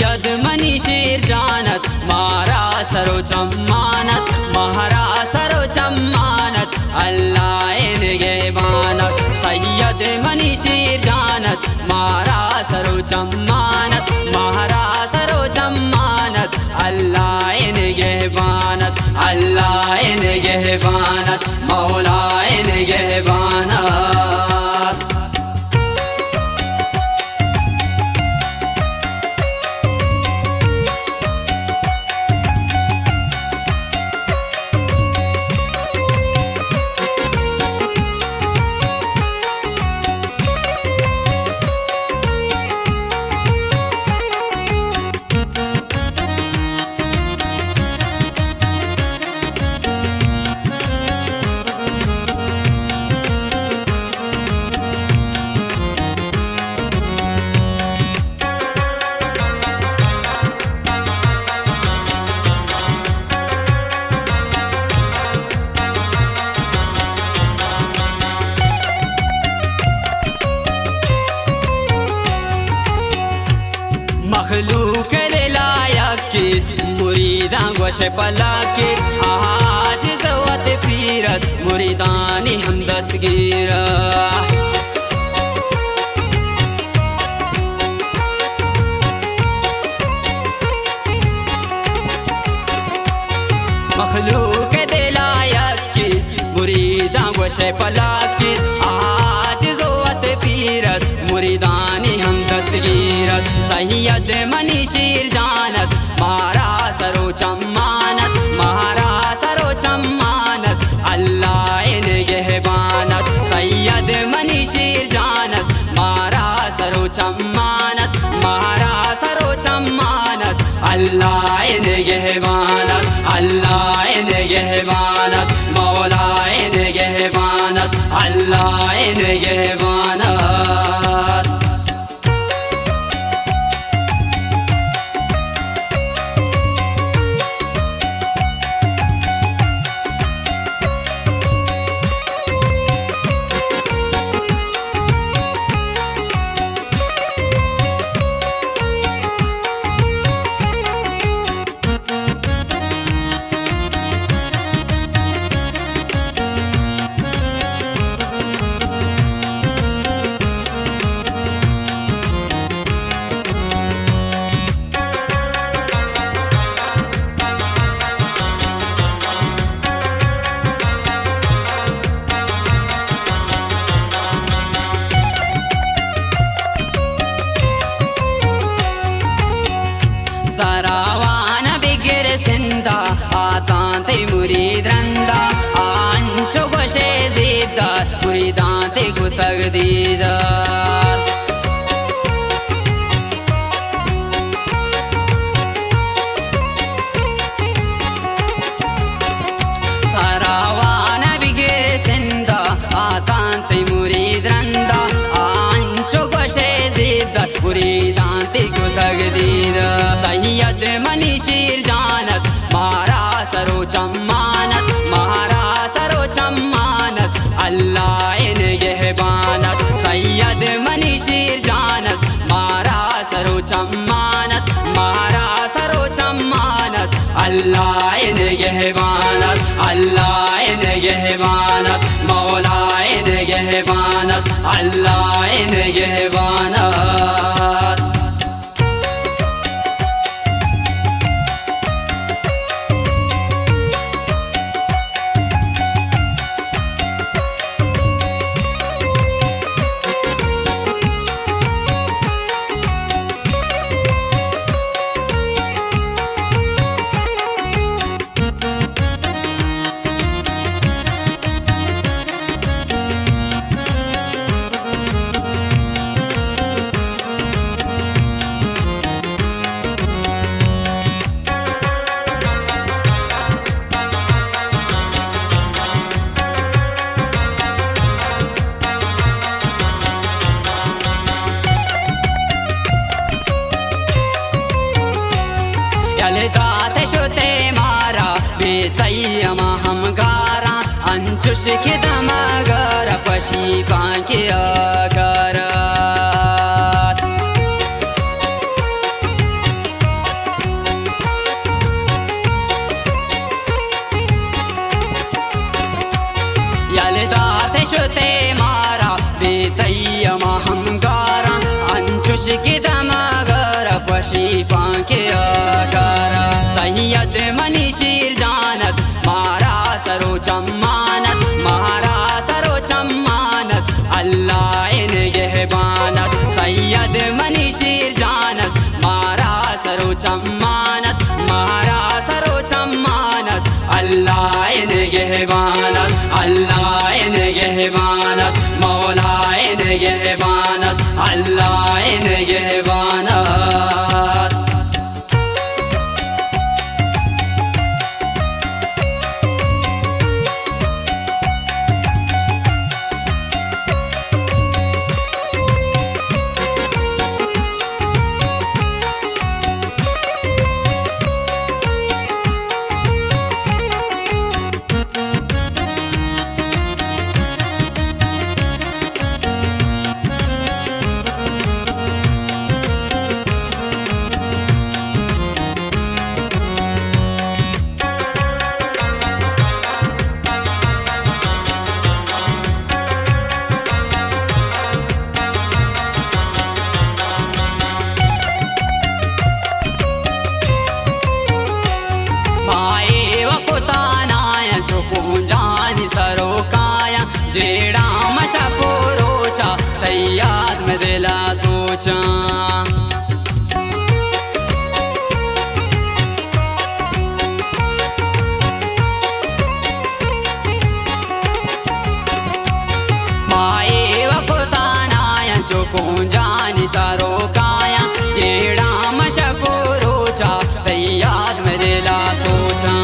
Syed money शीर जानत मारा सरो चम्मानत महारा सरो चम्मानत अल्लाह इनके बानत सैयद मनी शीर जानत मारा सरो चम्मानत महारा सरो चम्मानत अल्लाह इनके बानत अल्लाह इनके बानत मौला इनके बानत मखलूक लायक की मुरीदा गोश पला के आज जवत पीरत मुरीदानी हम दस्तगीर मखलूक लायक की मुरीदा गोश पला के आज जवत पीरत मुरीदानी हम दस्तगीरत सैयद मनी शीर जानत मारा सरो चम्मानत महारा सरो चम्मानत अल्लाह इनके बानत सैयद मनी शीर जानत मारा सरो चम्मानत महारा सरो चम्मानत अल्लाह इनके बानत अल्लाह इनके बानत मौला इनके बानत अल्लाह इनके बानत सरावान बिगिर सिंदा आतांते मुरीद रंदा आंचो गोशे ज़ेबदार मुरीदांते को तकदीदार सरावान बिगिर सिंदा आतांते मुरीद रंदा आंचो गोशे ज़ेबदार मुरीदांते को तकदीदार सैयद मनी शीर जानत मारा सरो चम्मानत महारा सरो चम्मानत अल्लाह इनके बानत सैयद मनी शीर जानत मारा सरो चम्मानत महारा सरो चम्मानत अल्लाह इनके बानत अल्लाह इनके बानत मौला इनके बानत अल्लाह इनके बानत बेतैयमा हम गारा अंचुश के दमागर पशी पाके आगर बलदाते शुते मारा बेतैयमा हम गारा अंचुश की दमागर पशी पांके आकारा सैयद मनीशीर जानत मारा सरो चम्मानत मारा सरो चम्मानत अल्लाह इन गेहबानत सैयद मनीशीर जानत मारा सरो चम्मानत मारा सरो चम्मानत अल्लाह इन गेहबानत अल्लाह इन गेहबानत मौला इन गेहबानत अल्लाह इन गेहबानत जेड़ा मशा पोरोचा तैयार में दिला सोचा माए वकुतानाया जो जानी सारो काया जेड़ा मशा पोरोचा तैयार में दिला सोचा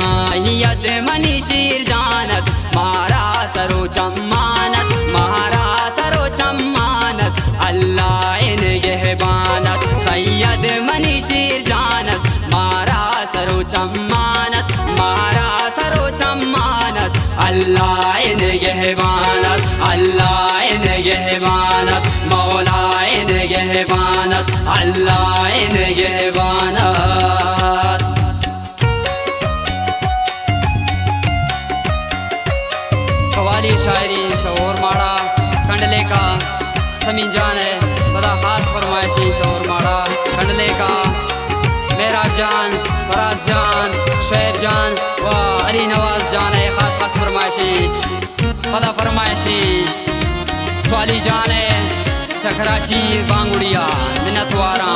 यद मनीशीर जानत मारा सरो चम्मानत मारा सरो चम्मानत अल्लाह इन गेहबानत सैयद मनीशीर जानत मारा सरो चम्मानत मारा सरो चम्मानत अल्लाह इन गेहबानत अल्लाह इन गेहबानत मौला इन गेहबानत अल्लाह इन गेहबानत कवाली शायरी शोर माड़ा कंडले का समीन जान है बड़ा खास फरमाइशी शोर माड़ा कंडले का मेहराब जान फराज जान शेर जान व अली नवाज जान है खास खास फरमाइशी बड़ा फरमाइशी स्वाली जान है चखराची बांगुड़िया मिन्नतवारा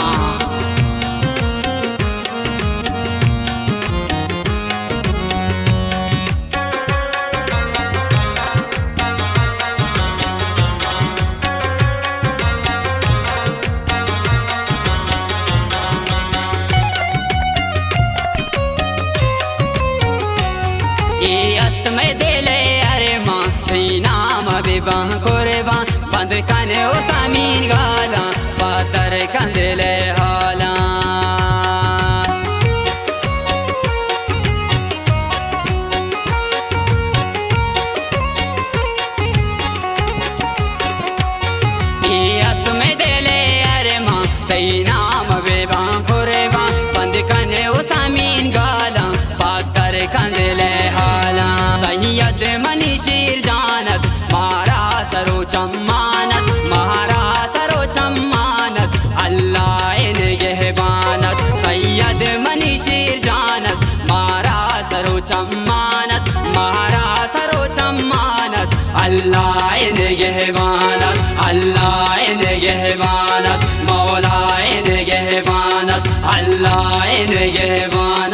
में दिले अरे माँ नाम बेबां कुर्बा बंद कने ओ सामीन गाला पातर कंदले हाला में दिले अरे माँ नाम बेबां कुर्बा बंद कने ओ सामीन गाला पातर कंदले हाला सैयद मनीशीर जानत मारा सरो चम्मानत मारा सरो चम्मानत अल्लाह इन गेहबानत सैयद मनीशीर जानत मारा सरो चम्मानत मारा सरो चम्मानत अल्लाह इन गेहबानत अल्लाह इन गेहबानत मौला इन गेहबानत अल्लाह इन गेहबानत